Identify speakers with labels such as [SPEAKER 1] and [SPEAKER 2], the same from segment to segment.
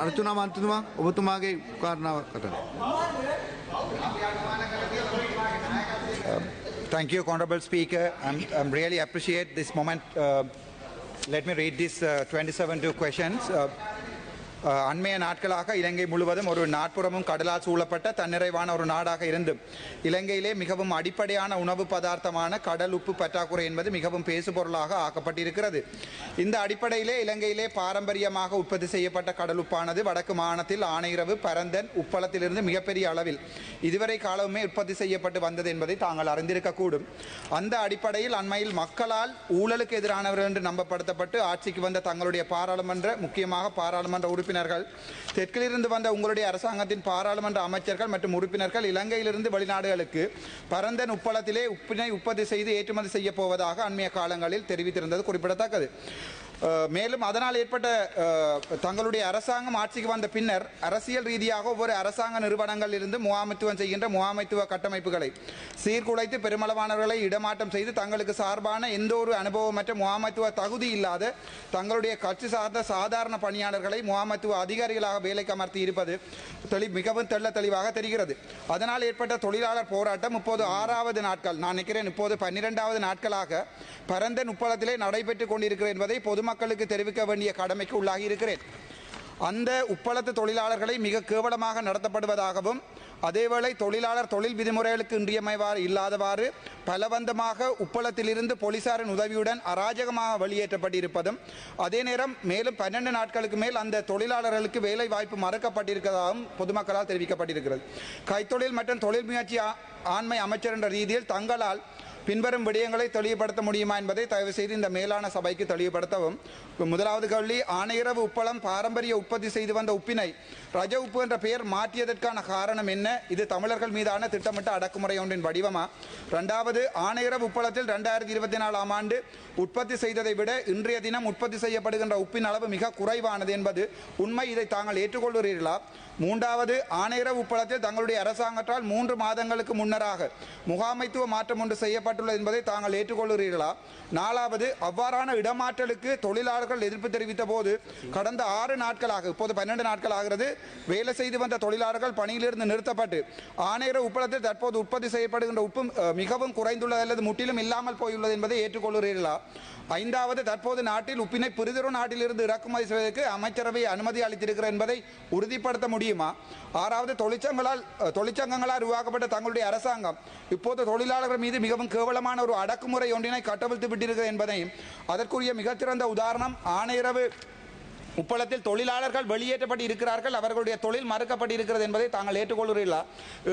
[SPEAKER 1] අනතුනා ඔබතුමාගේ කාරණාව කතා.
[SPEAKER 2] Thank you, Honorable Speaker. I'm really appreciate this moment. Let me read these 27 questions. அண்மைய நாட்களாக இலங்கை முழுவதும் ஒரு நாட்புறமும் கடலால் சூழப்பட்ட தன்னிறைவான ஒரு நாடாக இருந்தும் இலங்கையிலே மிகவும் அடிப்படையான உணவு பதார்த்தமான கடல் உப்பு பற்றாக்குறை என்பது மிகவும் பேசுபொருளாக ஆக்கப்பட்டிருக்கிறது. இந்த அடிப்படையிலே இலங்கையிலே பாரம்பரியமாக உற்பத்தி செய்யப்பட்ட கடல் உப்பானது வடக்கு மாகாணத்தில் ஆனையிறவு, பரந்தன், உப்பளத்திலிருந்து மிகப்பெரிய அளவில் இதுவரை காலமுமே உற்பத்தி செய்யப்பட்டு வந்தது என்பதை தாங்கள் அறிந்திருக்கக்கூடும். அந்த அடிப்படையில் அண்மையில் மக்களால் ஊழலுக்கு எதிரானவர்கள் என்று நம்பப்படுத்தப்பட்டு ஆட்சிக்கு வந்த தங்களுடைய முக்கியமாக பாராளுமன்ற உறுப்பினர்கள் தெற்கிலிருந்து வந்த உங்களுடைய அரசாங்கத்தின் பாராளுமன்ற அமைச்சர்கள் மற்றும் உறுப்பினர்கள் இலங்கையிலிருந்து வெளிநாடுகளுக்கு பரந்தன் உப்பளத்திலே உப்பினை உற்பத்தி செய்து ஏற்றுமதி செய்ய போவதாக அண்மைய காலங்களில் தெரிவித்திருந்தது குறிப்பிடத்தக்கது. மேலும் அதனால் ஏற்பட்ட தங்களுடைய அரசாங்கம் ஆட்சிக்கு வந்த பின்னர் அரசியல் ரீதியாக ஒவ்வொரு அரசாங்க நிறுவனங்களில் இருந்து முகாமைத்துவம் செய்கின்ற முகாமைத்துவ கட்டமைப்புகளை சீர்குலைத்து பெருமளவானவர்களை இடமாற்றம் செய்து தங்களுக்கு சார்பான எந்த ஒரு அனுபவமற்ற முகாமைத்துவ தகுதி இல்லாத தங்களுடைய கட்சி சார்ந்த சாதாரண பணியாளர்களை முகாமைத்துவ அதிகாரிகளாக வேலைக்கு அமர்த்தி இருப்பது மிகவும் தெளிவாக தெரிகிறது. அதனால் ஏற்பட்ட தொழிலாளர் போராட்டம் இப்போது 6வது நாட்கள், நான் நினைக்கிறேன் இப்போது 12வது நாட்களாக பரந்தன் உப்பளத்திலே நடைபெற்றுக் கொண்டிருக்கிறது என்பதை பொதுமக்களுக்கு தெரிவிக்க வேண்டிய கடமைக்கு உள்ளாகி இருக்கிறேன். அந்த உப்பளத்து தொழிலாளர்களை மிக கேவலமாக நடத்தப்படுவதாகவும் அதேவேளை தொழிலாளர் தொழில் விதிமுறைகளுக்கு இன்றியமைவாறு இல்லாதவாறு பலவந்தமாக உப்பளத்திலிருந்து போலீசாரின் உதவியுடன் அராஜகமாக வெளியேற்றப்பட்டிருப்பதும் அதே நேரம் மேலும் 12 நாட்களுக்கு மேல் அந்த தொழிலாளர்களுக்கு வேலை வாய்ப்பு மறுக்கப்பட்டிருக்கிறதாகவும் பொதுமக்களால் தெரிவிக்கப்பட்டிருக்கிறது. கைத்தொழில் மற்றும் தொழில் முயற்சி ஆண்மை அமைச்சர் என்ற ரீதியில் தங்களால் பின்வரும் விடயங்களை தெளிவுபடுத்த முடியுமா என்பதை தயவு செய்து இந்த மேலான சபைக்கு தெளிவுபடுத்தவும். முதலாவது கேள்வி, ஆனையிறவு உப்பளம் பாரம்பரிய உற்பத்தி செய்து வந்த உப்பினை ரஜ உப்பு என்ற பெயர் மாற்றியதற்கான காரணம் என்ன? இது தமிழர்கள் மீதான திட்டமிட்ட அடக்குமுறை ஒன்றின் வடிவமா? இரண்டாவது, ஆனையிறவு உப்பளத்தில் 2024ஆம் ஆண்டு உற்பத்தி செய்ததை விட இன்றைய தினம் உற்பத்தி செய்யப்படுகின்ற உப்பின் அளவு மிக குறைவானது என்பது உண்மை, இதை தாங்கள் ஏற்றுக்கொள்கிறீர்களா? மூன்றாவது, ஆனையிறவு உப்பளத்தில் தங்களுடைய அரசாங்கத்தால் 3 மாதங்களுக்கு முன்னராக முகாமைத்துவ மாற்றம் ஒன்று செய்யப்பட்டுள்ளது என்பதை தாங்கள் ஏற்றுக்கொள்கிறீர்களா? நாலாவது, அவ்வாறான இடமாற்றலுக்கு தொழிலாளர்கள் எதிர்ப்பு தெரிவித்த போது கடந்த 6 நாட்களாக, இப்போது 12 நாட்கள் ஆகிறது, வேலை செய்து வந்த தொழிலாளர்கள் பணியிலிருந்து நிறுத்தப்பட்டு ஆனையிறவு உப்பளத்தில் தற்போது உற்பத்தி செய்யப்படுகின்ற உப்பு மிகவும் குறைந்துள்ளது அல்லது முற்றிலும் இல்லாமல் போயுள்ளது என்பதை ஏற்றுக்கொள்கிறீர்களா? ஐந்தாவது, தற்போது நாட்டில் உப்பினை பிறிதொரு நாட்டிலிருந்து இறக்குமதி செய்வதற்கு அமைச்சரவை அனுமதி அளித்திருக்கிறது என்பதை உறுதிப்படுத்த முடியுமா? ஆறாவது, தொழிற்சங்கங்களால் உருவாக்கப்பட்ட தங்களுடைய அரசாங்கம் இப்போது தொழிலாளர்கள் மீது மிகவும் கேவலமான ஒரு அடக்குமுறை ஒன்றினை கட்டவிழ்த்து விட்டிருக்கிறது என்பதையும் அதற்குரிய மிகச்சிறந்த உதாரணம் ஆனையிறவு உப்பளத்தில் தொழிலாளர்கள் வெளியேற்றப்பட்டு இருக்கிறார்கள், அவர்களுடைய தொழில் மறுக்கப்பட்டு இருக்கிறது என்பதை தாங்கள் ஏற்றுக்கொள்கிறீர்களா?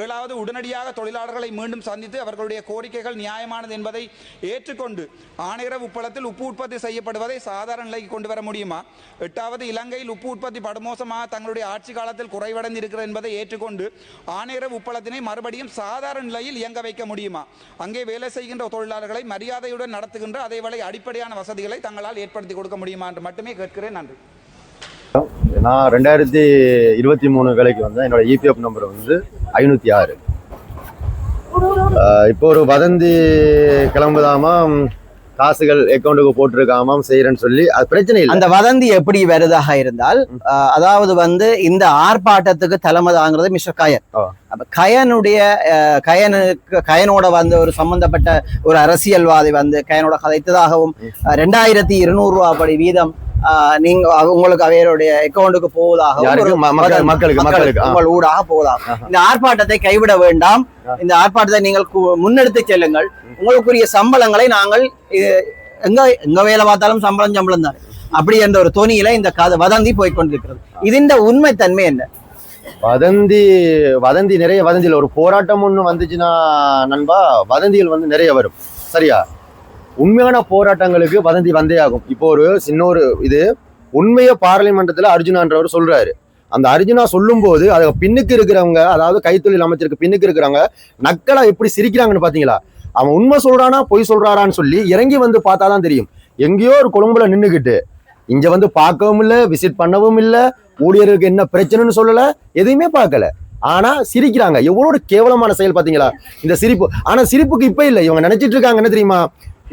[SPEAKER 2] ஏழாவது, உடனடியாக தொழிலாளர்களை மீண்டும் சந்தித்து அவர்களுடைய கோரிக்கைகள் நியாயமானது என்பதை ஏற்றுக்கொண்டு ஆனையிறவு உப்பளத்தில் உப்பு உற்பத்தி செய்யப்படுவதை சாதாரண நிலைக்கு கொண்டு வர முடியுமா? எட்டாவது, இலங்கையில் உப்பு உற்பத்தி படுமோசமாக தங்களுடைய ஆட்சி காலத்தில் குறைவடைந்து இருக்கிறது என்பதை ஏற்றுக்கொண்டு ஆனையிறவு உப்பளத்தினை மறுபடியும் சாதாரண நிலையில் இயங்க வைக்க முடியுமா? அங்கே வேலை செய்கின்ற தொழிலாளர்களை மரியாதையுடன் நடத்துகின்ற அதேவேளை அடிப்படையான வசதிகளை தங்களால் ஏற்படுத்தி கொடுக்க முடியுமா என்று மட்டுமே கேட்கிறேன். நன்றி.
[SPEAKER 3] நான் 2023 வேலைக்கு வந்தேன். என்னோட இபிஎஃப் நம்பர் வந்து 506. இப்போ ஒரு வதந்தி கிளம்புதாமா, காசுகள் அக்கௌண்ட்டுக்கு போட்டிருக்காமாம் செய்யறேன்னு சொல்லி, அது பிரச்சனை இல்லை. அந்த வதந்தி எப்படி வருதாக இருந்தால், அதாவது வந்து இந்த ஆர்ப்பாட்டத்துக்கு தலைமை தாங்கிறது மிஸ்டர் கயன். அப்ப கயனோட வந்து ஒரு சம்பந்தப்பட்ட ஒரு அரசியல்வாதி வந்து கயனோட கதைத்ததாகவும் 2200 ரூபாய் படி வீதம் நீங்க உங்களுக்கு அவருடைய அக்கௌண்ட்டுக்கு போவதாக மக்களுக்கு உங்கள் ஊடாக போவதாக. இந்த ஆர்ப்பாட்டத்தை கைவிட வேண்டாம். இந்த ஆர்ப்பாட்டத்தை நீங்கள் முன்னெடுத்து செல்லுங்கள். உங்களுக்குரிய சம்பளங்களை நாங்கள் எங்க வேலை பார்த்தாலும் சம்பளம் தான் அப்படி என்ற ஒரு தொனியில இந்த வதந்தி போய்கொண்டிருக்கிறது. இதுண்ட உண்மை தன்மை என்ன? வதந்தி நிறைய வதந்தியில் ஒரு போராட்டம் ஒண்ணு வந்துச்சுன்னா நண்பா, வதந்திகள் வந்து நிறைய வரும். சரியா? உண்மையான போராட்டங்களுக்கு வதந்தி வந்தே ஆகும். இப்போ ஒரு சின்ன ஒரு இது உண்மையை பார்லிமெண்டத்துல அர்ஜுனான்றவர் சொல்றாரு. அந்த அர்ஜுனா சொல்லும் போது அதை பின்னுக்கு இருக்கிறவங்க, அதாவது கைத்தொழில் அமைச்சருக்கு பின்னுக்கு இருக்கிறவங்க நக்கலா எப்படி சிரிக்கிறாங்கன்னு பாத்தீங்களா? அவன் உண்மை சொல்றானா பொய் சொல்றாரான்னு சொல்லி இறங்கி வந்து பார்த்தாதான் தெரியும். எங்கேயோ ஒரு கொழும்புல நின்றுகிட்டு இங்க வந்து பார்க்கவும் இல்லை, விசிட் பண்ணவும் இல்லை, ஊழியருக்கு என்ன பிரச்சனைன்னு சொல்லல, எதையுமே பார்க்கல. ஆனா சிரிக்கிறாங்க. எவ்வளவு கேவலமான செயல் பாத்தீங்களா இந்த சிரிப்பு? ஆனா சிரிப்புக்கு இப்ப இல்லை. இவங்க நினைச்சிட்டு இருக்காங்க என்ன தெரியுமா,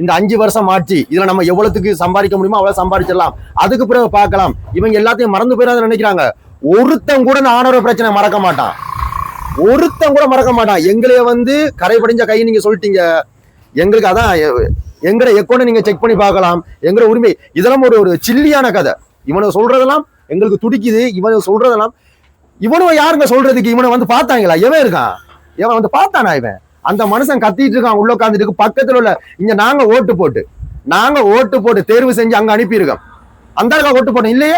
[SPEAKER 3] இந்த 5 வருஷம் ஆட்சி இதுல நம்ம எவ்வளவுக்கு சம்பாதிக்க முடியுமோ அவ்வளவு சம்பாதிச்சிடலாம், அதுக்கு பிறகு பார்க்கலாம். இவங்க எல்லாத்தையும் மறந்து போயிடாத நினைக்கிறாங்க. ஒருத்தன் கூட இந்த ஆணவ பிரச்சனை மறக்க மாட்டான். ஒருத்தன் கூட மறக்க மாட்டான். எங்களைய வந்து கரைபடிஞ்ச கை நீங்க சொல்லிட்டீங்க. எங்களுக்கு அதான் எங்கட எக்கோனை நீங்க செக் பண்ணி பார்க்கலாம். எங்கட உரிமை இதெல்லாம் ஒரு சில்லியான கதை. இவனை சொல்றதெல்லாம் எங்களுக்கு துடிக்குது. இவனை சொல்றதெல்லாம் இவனும் யாருங்க சொல்றதுக்கு? இவனை வந்து பார்த்தாங்களா? எவன் இருக்கான்? எவன் வந்து பார்த்தானா? இவன் அந்த மனுஷன் கத்திட்டு இருக்கான் உள்ள உட்காந்துட்டு பக்கத்துல உள்ள இங்க நாங்க ஓட்டு போட்டு தேர்வு செஞ்சு அங்க அனுப்பியிருக்கோம். அந்த ஓட்டு போட்டோம் இல்லையே,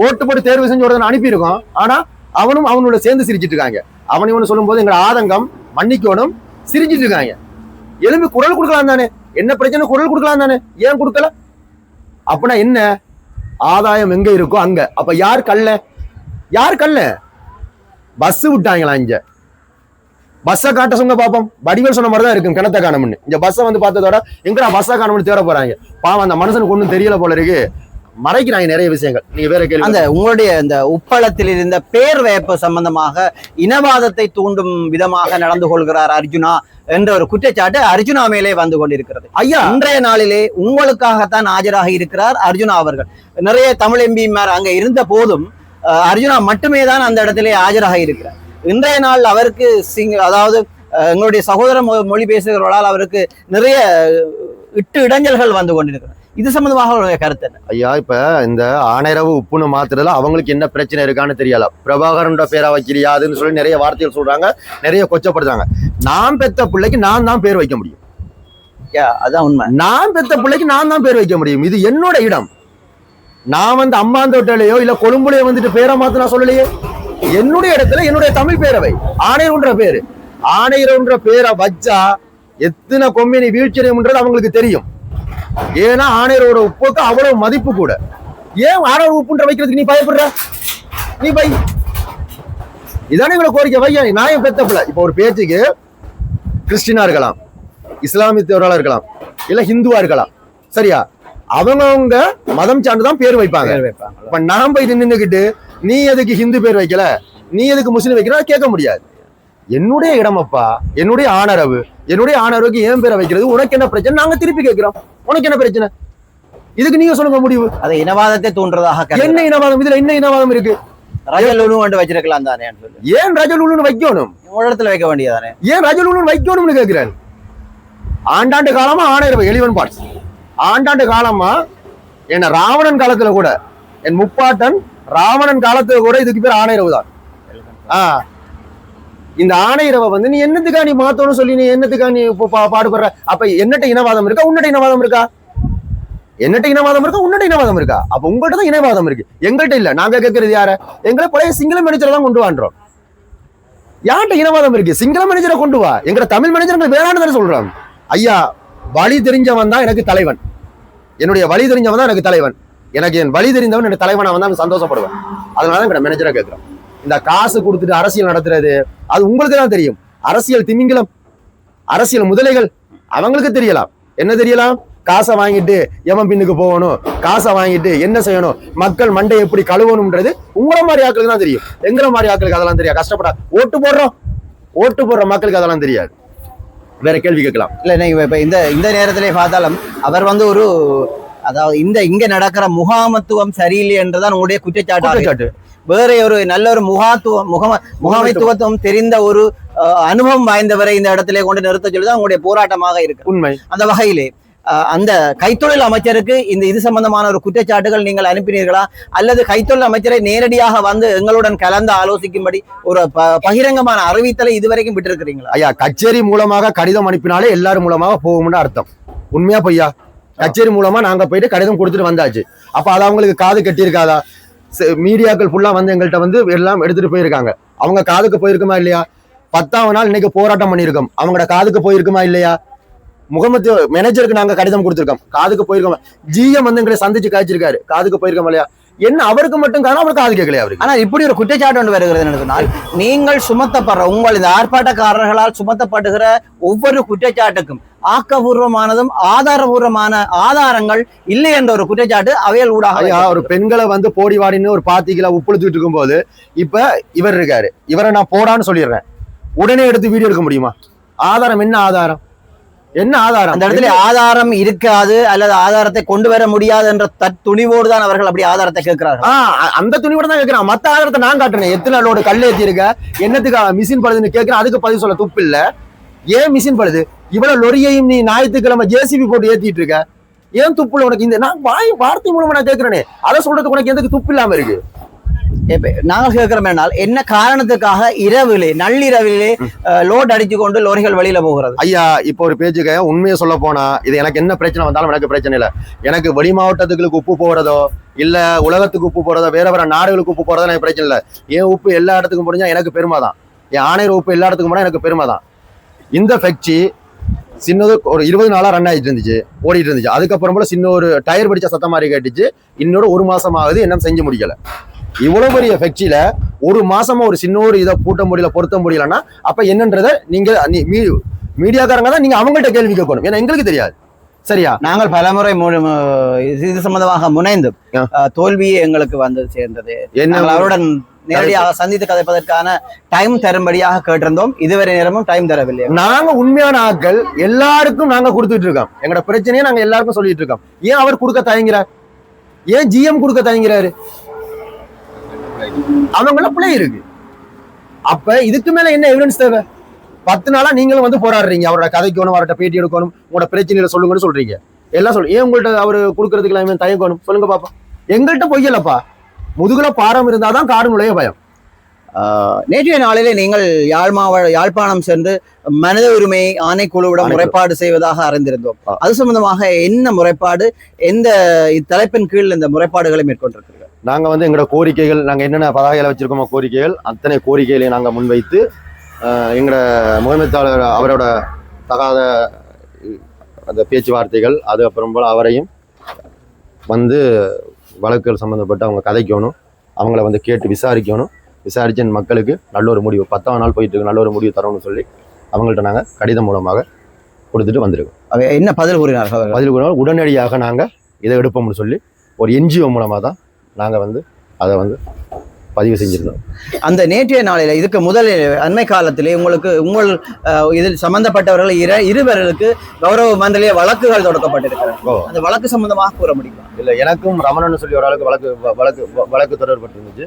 [SPEAKER 3] ஓட்டு போட்டு தேர்வு செஞ்சு உடனே அனுப்பியிருக்கோம். ஆனா அவனும் அவனோட சேர்ந்து சிரிச்சிட்டு இருக்காங்க. அவன் இவனு சொல்லும் போது எங்க ஆதங்கம் மன்னிக்கணும், சிரிச்சிட்டு இருக்காங்க. எழும்பி குரல் கொடுக்கலாம் தானே, என்ன பிரச்சனை குரல் கொடுக்கலாம் தானே, ஏன் கொடுக்கல? அப்படின்னா என்ன ஆதாயம் எங்க இருக்கோ அங்க. அப்ப யார் கல்ல பஸ் விட்டாங்களா? இங்க பஸ்ஸை காட்ட சொன்ன பாப்போம். வடிவேல் சொன்ன மாதிரி தான் இருக்கும் கிணத்த காணம்னு. இந்த பஸ்ஸை வந்து பார்த்ததோட எங்கடா பஸ்ஸை காணம்னு தேட போறாங்க. பாவம் அந்த மனுஷனுக்கு ஒன்றும் தெரியல போல இருக்கு. மறைக்கிறாங்க நிறைய விஷயங்கள். நீங்க வேற கேள்வி.
[SPEAKER 4] அந்த உங்களுடைய இந்த உப்பளத்தில் இருந்த பேர் வேப்பு சம்பந்தமாக இனவாதத்தை தூண்டும் விதமாக நடந்து கொள்கிறார் அர்ஜுனா என்ற ஒரு குற்றச்சாட்டு அர்ஜுனா மேலே வந்து கொண்டிருக்கிறது.
[SPEAKER 3] ஐயா,
[SPEAKER 4] இன்றைய நாளிலே உங்களுக்காகத்தான் ஆஜராக இருக்கிறார் அர்ஜுனா அவர்கள். நிறைய தமிழ் எம்பிமார் அங்க இருந்த போதும் அர்ஜுனா மட்டுமே தான் அந்த இடத்திலே ஆஜராக இருக்கிறார். இன்றைய நாள் அவருக்கு அதாவது எங்களுடைய சகோதர மொழி பேசுகிறவர்களால் அவருக்கு நிறைய இடைஞ்சல்கள் வந்து கொண்டிருக்கிறது. இது சம்பந்தமாக ஒரு கருத்து என்ன
[SPEAKER 3] ஐயா? இப்ப இந்த ஆணையரவு உப்புன்னு மாத்துறதுல அவங்களுக்கு என்ன பிரச்சனை இருக்கான்னு தெரியல. பிரபாகரன் பேரா வைக்கிறியா அதுன்னு சொல்லி நிறைய வார்த்தைகள் சொல்றாங்க, நிறைய கொச்சப்படுறாங்க. நான் பெத்த பிள்ளைக்கு நான் தான் பேர் வைக்க முடியும்.
[SPEAKER 4] அதான் உண்மை.
[SPEAKER 3] நான் பெத்த பிள்ளைக்கு நான் தான் பேர் வைக்க முடியும். இது என்னோட இடம். நான் வந்து அம்மாந்தோட்டையிலயோ இல்ல கொழும்புலயோ வந்துட்டு பேரை மாத்து நான் சொல்லலையே. என்னுடைய இடத்துல என்னுடைய தமிழ் பேரவை ஆணையர்ன்ற பேரு. ஆணையர்ன்ற பேரை வச்சா எத்தனை கொம்பினி வீழ்ச்சியடையும்ன்றது அவங்களுக்கு தெரியும். ஏன்னா ஆணையரோட உப்புக்கு அவ்வளவு மதிப்பு கூட. ஏன் ஆணையர் உப்புன்ற வைக்கிறதுக்கு நீ பயப்படுற? நீ பை இதானே இவ்வளவு கோரிக்கை வையா. நான் பெத்த பிள்ளை. இப்ப ஒரு பேச்சுக்கு கிறிஸ்டினா இருக்கலாம், இஸ்லாமியத்தவர்களா இருக்கலாம், இல்ல ஹிந்துவா இருக்கலாம், சரியா? அவங்க மதம் சார்ந்துதான் பேர் வைப்பாங்க. இப்ப நான் போய் நின்னுக்கிட்டு நீ எதுக்கு ஹிந்து பேர் வைக்கல, நீ எதுக்கு முஸ்லீம் வைக்கல கேட்க முடியாது. என்னுடைய இடமப்பா, என்னுடைய ஆணரவு, என்னுடைய ஆணரவுக்கு ஏன் பேரை வைக்கிறது? உனக்கு என்ன பிரச்சனை? நாங்க திருப்பி கேட்கிறோம், உனக்கு என்ன பிரச்சனை? இதுக்கு நீங்க சொல்லுங்க முடிவு.
[SPEAKER 4] அதை இனவாதத்தை தூண்டுறதாக.
[SPEAKER 3] என்ன இனவாதம்? இதுல என்ன இனவாதம் இருக்கு?
[SPEAKER 4] ரஜலுன்னு வச்சிருக்கலாம் தானே.
[SPEAKER 3] ஏன் ரஜலுன்னு வைக்கணும்?
[SPEAKER 4] இடத்துல வைக்க வேண்டியதானே.
[SPEAKER 3] ஏன் ரஜலுன்னு வைக்கணும்னு கேட்கிறேன். ஆண்டாண்டு காலமா ஆணையரவு எலிவன் பார்ட்ஸ். ஆண்டாண்டு காலமா என்ன ராவணன் காலத்துல கூட, என் முப்பாட்டன் ராவணன் காலத்துல கூட இதுக்கு பேர் ஆணையரவு தான். இந்த ஆணையரவை வந்து நீ என்னத்துக்கா நீ மாத்தணும் சொல்லி நீ என்னத்துக்கா நீ பாடுபடுற? அப்ப என்னட்ட இனவாதம் இருக்கா? உன்னட்ட இனவாதம் இருக்கா? என்னட்ட இனவாதம் இருக்கா? உன்னட்ட இனவாதம் இருக்கா? அப்ப உங்கள்கிட்ட தான் இனவாதம் இருக்கு, எங்கள்கிட்ட இல்ல. நாங்க கேட்கறது யார? எங்களை பழைய சிங்கள மேனேஜரை தான் கொண்டு வான்றோம். யார்கிட்ட இனவாதம் இருக்கு? சிங்கள மேனேஜரை கொண்டு வா. எங்க தமிழ் மேனேஜர் வேணான்னு தானே சொல்றோம். ஐயா, வழி தெரிஞ்சவன் தான் எனக்கு தலைவன். என்னுடைய வழி தெரிஞ்சவன் தான் எனக்கு தலைவன். எனக்கு என் வழி தெரிந்தவன் எனக்கு தலைவனா வந்தா சந்தோஷப்படுவேன். அதனால எங்க மேனேஜரை கேட்கிறோம். இந்த காசு கொடுத்துட்டு அரசியல் நடத்துறது அது உங்களுக்கு தான் தெரியும். அரசியல் திமிங்கலம், அரசியல் முதலைகள் அவங்களுக்கு தெரியலாம். என்ன தெரியலாம்? காசை வாங்கிட்டு எவன் பின்னுக்கு போகணும், காசை வாங்கிட்டு என்ன செய்யணும், மக்கள் மண்டை எப்படி கழுவணும்ன்றது உங்களை மாதிரி ஆட்களுக்கு தான் தெரியும். எங்களை மாதிரி ஆட்களுக்கு அதெல்லாம் தெரியாது. கஷ்டப்பட ஓட்டு போடுற மக்களுக்கு அதெல்லாம் தெரியாது. வேற கேள்வி கேட்கலாம்.
[SPEAKER 4] இல்ல நீங்க இப்ப இந்த நேரத்திலே பார்த்தாலும் அவர் வந்து ஒரு அதாவது இங்க நடக்கிற முகாமத்துவம் சரியில்லை என்றுதான் உங்களுடைய குற்றச்சாட்டு. வேற ஒரு நல்ல ஒரு முகாமைத்துவத்துவம் தெரிந்த ஒரு அனுபவம் வாய்ந்தவரை இந்த இடத்திலே கொண்டு நிறுத்த சொல்லிதான் உங்களுடைய போராட்டமாக இருக்கு.
[SPEAKER 3] உண்மை.
[SPEAKER 4] அந்த வகையிலே அந்த கைத்தொழில் அமைச்சருக்கு இது சம்பந்தமான ஒரு குற்றச்சாட்டுகள் நீங்கள் அனுப்பினீர்களா, அல்லது கைத்தொழில் அமைச்சரை நேரடியாக வந்து எங்களுடன் கலந்து ஆலோசிக்கும்படி ஒரு பகிரங்கமான அறிவித்தலை இதுவரைக்கும் விட்டிருக்கிறீங்களா?
[SPEAKER 3] ஐயா, கச்சேரி மூலமாக கடிதம் அனுப்பினாலே எல்லாரும் மூலமாக போகும்னு அர்த்தம். உண்மையா பொய்யா? கச்சேரி மூலமா நாங்க போயிட்டு கடிதம் கொடுத்துட்டு வந்தாச்சு. அப்ப அது அவங்களுக்கு காது கட்டி இருக்காதா? மீடியாக்கள் ஃபுல்லா வந்து எங்கள்கிட்ட வந்து எல்லாம் எடுத்துட்டு போயிருக்காங்க. அவங்க காதுக்கு போயிருக்குமா இல்லையா? 10ஆவது நாள் இன்னைக்கு போராட்டம் பண்ணியிருக்கோம். அவங்களோட காதுக்கு போயிருக்குமா இல்லையா? முகமது மேனேஜருக்கு நாங்க கடிதம் கொடுத்திருக்கோம், காதுக்கு போயிருக்கோம். ஜிஎம் வந்து எங்களை சந்திச்சு காய்ச்சிருக்காரு, காதுக்கு போயிருக்கோம் இல்லையா? என்ன அவருக்கு மட்டும் காரணம் அவருக்கு காது கேட்கலையா அவருக்கு?
[SPEAKER 4] ஆனா இப்படி ஒரு குற்றச்சாட்டு ஒன்று வருகிறது சொன்னால், நீங்கள் சுமத்தப்படுற உங்கள் இந்த ஆர்ப்பாட்டக்காரர்களால் சுமத்தப்படுகிற ஒவ்வொரு குற்றச்சாட்டுக்கும் ஆக்கபூர்வமானதும் ஆதாரபூர்வமான ஆதாரங்கள் இல்லை என்ற ஒரு குற்றச்சாட்டு அவையல் ஊடாக.
[SPEAKER 3] ஒரு பெண்களை வந்து போடி வாடின்னு ஒரு பாத்திகளை உப்புழுத்துட்டு இருக்கும் போது இப்ப இவர் இருக்காரு, இவரை நான் போடான்னு சொல்லிடுறேன், உடனே எடுத்து வீடியோ எடுக்க முடியுமா? ஆதாரம் என்ன ஆதாரம்? என்ன ஆதாரம்?
[SPEAKER 4] அந்த இடத்துல ஆதாரம் இருக்காது அல்லது ஆதாரத்தை கொண்டு வர முடியாது என்ற துணிவோடு தான் அவர்கள் அப்படி ஆதாரத்தை கேட்கிறார்கள்.
[SPEAKER 3] அந்த துணிவோட தான் கேட்கிறான். மத்த ஆதாரத்தை நான் காட்டுறேன். எத்தனை லோடு கல் ஏத்தி இருக்க, என்னத்துக்கு மிஷின் பழுதுன்னு கேட்கிறேன். அதுக்கு பதில் சொல்ல துப்பு இல்ல. ஏன் மிஷின் பழுது? இவ்வளவு லொரியையும் நீ ஞாயிற்றுக்கிழமை ஜேசிபி போட்டு ஏத்திட்டு இருக்க, ஏன் துப்புல உனக்கு? இந்த நான் வார்த்தை மூலமா நான் கேட்கிறேனே, அதை சொல்றதுக்கு உனக்கு எதுக்கு துப்பு இல்லாம இருக்கு?
[SPEAKER 4] நாங்கள் கேட்கிறோம் என்றால் என்ன காரணத்துக்காக இரவிலே நள்ளிரவிலே லோட் அடிச்சு கொண்டு லோரிகள் வெளியில போகிறது?
[SPEAKER 3] ஐயா, இப்போ ஒரு பேச்சுக்க உண்மையை சொல்ல போனா, இது எனக்கு என்ன பிரச்சனை வந்தாலும் எனக்கு பிரச்சனை இல்லை. எனக்கு வெளி மாவட்டத்துக்கு உப்பு போறதோ இல்ல உலகத்துக்கு உப்பு போறதோ வேற வேற நாடுகளுக்கு உப்பு போறதோ எனக்கு பிரச்சனை இல்லை. என் உப்பு எல்லா இடத்துக்கும் போனா எனக்கு பெருமை தான். என் ஆணையர் உப்பு எல்லா இடத்துக்கும் போனா எனக்கு பெருமை தான். இந்த ஃபேக்டரி சின்னது ஒரு 20 நாளா ரன் ஆகிட்டு இருந்துச்சு, ஓடிட்டு இருந்துச்சு. அதுக்கப்புறம் போல சின்ன ஒரு டயர் பிடிச்ச சத்தம் மாதிரி கேட்டுச்சு. இன்னொரு 1 மாசம் ஆகுது, என்ன செஞ்சு முடிக்கல. இவ்வளவு பெரிய ஃபேக்டரியில 1 மாசமா ஒரு சின்ன ஒரு இதை பூட்ட முடியல, பொருத்த முடியலன்னா அப்ப என்னன்றத நீங்க மீடியாக்காரங்க தான் நீங்க அவங்கள்ட்ட கேள்வி கேட்கணும். ஏன்னா எங்களுக்கு தெரியாது. சரியா?
[SPEAKER 4] நாங்கள் பலமுறை இது சம்பந்தமாக முனைந்து தோல்வியே எங்களுக்கு வந்து சேர்ந்தது. அவருடன் நேரடியாக சந்தித்து கதைப்பதற்கான டைம் தரும்படியாக கேட்டிருந்தோம். இதுவரை நேரமும் டைம் தரவில்லை.
[SPEAKER 3] நாங்க உண்மையான ஆட்கள் எல்லாருக்கும் நாங்க கொடுத்துட்டு இருக்கோம். எங்களோட பிரச்சனையை நாங்க எல்லாருக்கும் சொல்லிட்டு இருக்கோம். ஏன் அவர் கொடுக்க தயங்குறார்? ஏன் ஜிஎம் கொடுக்க தயங்குறாரு? அவங்கள பிள்ளை இருக்கு. அப்ப இதுக்கு மேல என்ன எவிடன்ஸ் தேவை? 10 நாளா நீங்களும் வந்து போராடுறீங்க. அவரோட கதைக்கணும், அவர்கிட்ட பேட்டி எடுக்கணும், உங்களோட பிரச்சனையில சொல்லுங்கன்னு சொல்றீங்க. எல்லாம் சொல்லு. ஏன் உங்கள்ட்ட அவரு கொடுக்கறதுக்கு எல்லாம் தயங்கணும்? சொல்லுங்க பாப்பா. எங்கள்கிட்ட பொய்யலப்பா. முதுகுல பாரம் இருந்தாதான் காடு நுழைய பயம்.
[SPEAKER 4] நேற்றைய நாளிலே நீங்கள் யாழ்ப்பாணம் சென்று மனித உரிமை ஆணைக்குழுவிடம் முறைப்பாடு செய்வதாக அறிந்திருந்தோம். அது சம்பந்தமாக என்ன முறைப்பாடு, எந்த தலைப்பின் கீழ் இந்த முறைப்பாடுகளை மேற்கொண்டிருக்கிறீர்கள்?
[SPEAKER 3] நாங்க வந்து எங்களோட கோரிக்கைகள், நாங்க என்னென்ன பதாகையில வச்சிருக்கோமோ கோரிக்கைகள், அத்தனை கோரிக்கைகளையும் நாங்க முன்வைத்து எங்களோட முகமைத்தாளர் அவரோட தகாத அந்த பேச்சுவார்த்தைகள், அது அப்புறம் போல அவரையும் வந்து வழக்குகள் சம்மந்தப்பட்டு அவங்க கதைக்கணும், அவங்கள வந்து கேட்டு விசாரிக்கணும். விசாரிச்சு மக்களுக்கு நல்ல ஒரு முடிவு, 10ஆம் நாள் போயிட்டு இருக்கு, நல்ல ஒரு முடிவு தரணும்னு சொல்லி அவங்கள்ட்ட நாங்கள் கடிதம் மூலமாக கொடுத்துட்டு வந்திருக்கோம்.
[SPEAKER 4] என்ன பதில் கூறினார்கள்?
[SPEAKER 3] பதில் கூறினால் உடனடியாக நாங்கள் இதை எடுப்போம்னு சொல்லி ஒரு என்ஜிஓ மூலமாக தான் நாங்கள் வந்து அதை வந்து பதிவு செஞ்சிருந்தோம்.
[SPEAKER 4] அந்த நேற்றைய நாளில் இதுக்கு முதலில் அண்மை காலத்திலே உங்கள் இதில் சம்பந்தப்பட்டவர்கள் இருவர்களுக்கு கௌரவ மண்டலிய வழக்குகள் தொடுக்கப்பட்டிருக்கிறாங்க. அந்த வழக்கு சம்பந்தமாக கூற முடியுமா?
[SPEAKER 3] இல்லை, எனக்கும் ரமணன் சொல்லி ஒரு ஆளுக்கு வழக்கு தொடர்பட்டிருந்துச்சு.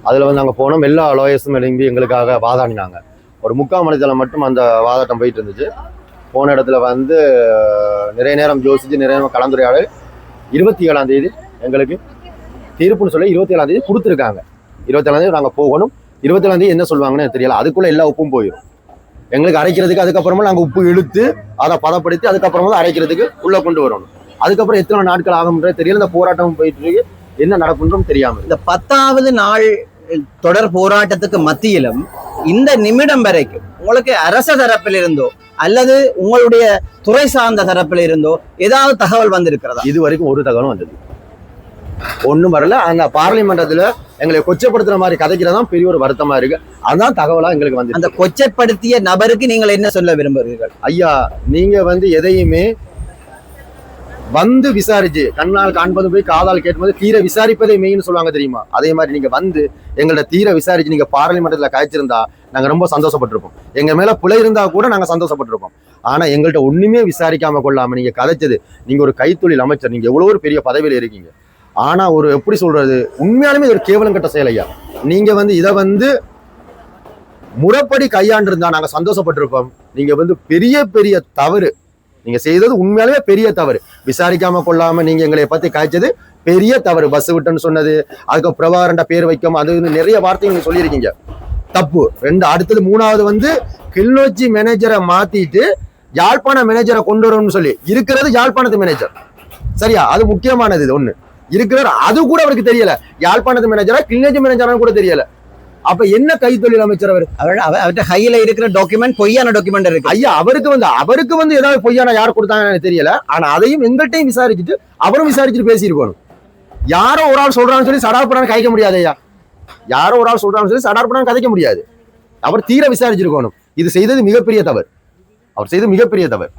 [SPEAKER 3] அதில் வந்து நாங்கள் போனோம். எல்லா லாயர்ஸும் எழும்பி எங்களுக்காக வாதாடினாங்க. ஒரு 3/4 மணி நேரம் மட்டும் அந்த வாதாட்டம் போயிட்டு இருந்துச்சு. போன இடத்துல வந்து நிறைய நேரம் யோசிச்சு நிறைய நேரம் கலந்துரையாடல். 27ஆம் தேதி எங்களுக்கு தீர்ப்புன்னு சொல்லி 27ஆம் தேதி கொடுத்துருக்காங்க. 27ஆம் தேதி நாங்கள் போகணும். 27ஆம் தேதி என்ன சொல்லுவாங்கன்னு தெரியல. அதுக்குள்ளே எல்லா உப்பும் போயிடும் எங்களுக்கு அரைக்கிறதுக்கு. அதுக்கப்புறமா நாங்கள் உப்பு இழுத்து அதை பதப்படுத்தி அதுக்கப்புறமா தான் அரைக்கிறதுக்கு உள்ளே கொண்டு வரணும். அதுக்கப்புறம் எத்தனை நாட்கள் ஆகும்ன்றது தெரியல. இந்த போராட்டம் போயிட்டு இருக்கு, என்ன நடக்குன்றும் தெரியாமல்.
[SPEAKER 4] இந்த 10வது நாள் தொடர் போராட்டத்துக்கு மத்தியிலும் இந்த நிமிடம் வரைக்கும் உங்களுக்கு அரச தரப்பில் இருந்தோ அல்லது உங்களுடைய துறை சார்ந்த தரப்பில் இருந்தோ ஏதாவது தகவல் வந்திருக்கிறதா?
[SPEAKER 3] இது வரைக்கும் ஒரு தகவலும் வந்தது ஒன்றும் வரல. அந்த பார்லிமெண்டத்துல எங்களை கொச்சப்படுத்துற மாதிரி கதைக்கிறதான் பெரிய ஒரு வருத்தமா இருக்கு. அதான் தகவலா எங்களுக்கு வந்து.
[SPEAKER 4] அந்த கொச்சப்படுத்திய நபருக்கு நீங்கள் என்ன சொல்ல விரும்புகிறீர்கள்?
[SPEAKER 3] ஐயா, நீங்க வந்து எதையுமே வந்து விசாரிச்சு, கண்ணால் காண்பது போய் காதால் கேட்பது தீர விசாரிப்பதை மெயின்னு சொல்லுவாங்க தெரியுமா? அதே மாதிரி நீங்க வந்து எங்கள்ட்ட தீர விசாரிச்சு நீங்க பார்லிமெண்ட்ல காய்ச்சிருந்தா நாங்க ரொம்ப சந்தோஷப்பட்டிருப்போம். எங்க மேல பிழை இருந்தா கூட நாங்க சந்தோஷப்பட்டிருப்போம். ஆனா எங்கள்ட்ட ஒண்ணுமே விசாரிக்காம கொள்ளாம நீங்க கதைச்சது, நீங்க ஒரு கைத்தொழில் அமைச்சர், நீங்க எவ்வளவு ஒரு பெரிய பதவியில இருக்கீங்க. ஆனா ஒரு எப்படி சொல்றது, உண்மையாலுமே ஒரு கேவலம் கட்ட செயல் ஐயா. நீங்க வந்து இதை வந்து முறைப்படி கையாண்டு இருந்தா நாங்க சந்தோஷப்பட்டிருப்போம். நீங்க வந்து பெரிய பெரிய தவறு நீங்க செய்தது, உண்மையாலுமே பெரிய தவறு. விசாரிக்காம கொள்ளாம நீங்க எங்களை பத்தி காய்ச்சது பெரிய தவறு. பஸ் விட்டுன்னு சொன்னது, அதுக்கு பிரபாகரண்ட பேர் வைக்கும், அது நிறைய வார்த்தைகள் நீங்க சொல்லியிருக்கீங்க, தப்பு. அடுத்தது 3வது வந்து கிளிநொச்சி மேனேஜரை மாத்திட்டு யாழ்ப்பாண மேனேஜரை கொண்டு வரணும்னு சொல்லி இருக்கிறது யாழ்ப்பாணத்து மேனேஜர். சரியா? அது முக்கியமானது. இது ஒண்ணு இருக்கிறார், அது கூட அவருக்கு தெரியல. யாழ்ப்பாணத்து மேனேஜரா கிளிநொச்சி மேனேஜரான்னு கூட தெரியல. அப்ப என்ன கைத்தொழில் அமைச்சர் அவர்?
[SPEAKER 4] அவர்கிட்ட கையில இருக்கிற டாக்குமெண்ட் பொய்யான டாக்குமெண்ட் இருக்கு
[SPEAKER 3] ஐயா. அவருக்கு வந்து ஏதாவது பொய்யான யார் கொடுத்தாங்கன்னு தெரியல. ஆனா அதையும் எங்கள்கிட்டையும் விசாரிச்சுட்டு அவரும் விசாரிச்சுட்டு பேசியிருக்கணும். யாரோ ஒரு ஆள் சொல்றான்னு சொல்லி சடார்படான்னு கதைக்க முடியாது ஐயா. யாரோ ஒரு ஆள் சொல்றான்னு சொல்லி சடார்படான்னு கதைக்க முடியாது. அவர் தீர விசாரிச்சிருக்கணும். இது செய்தது மிகப்பெரிய தவறு. அவர் செய்தது மிகப்பெரிய தவறு.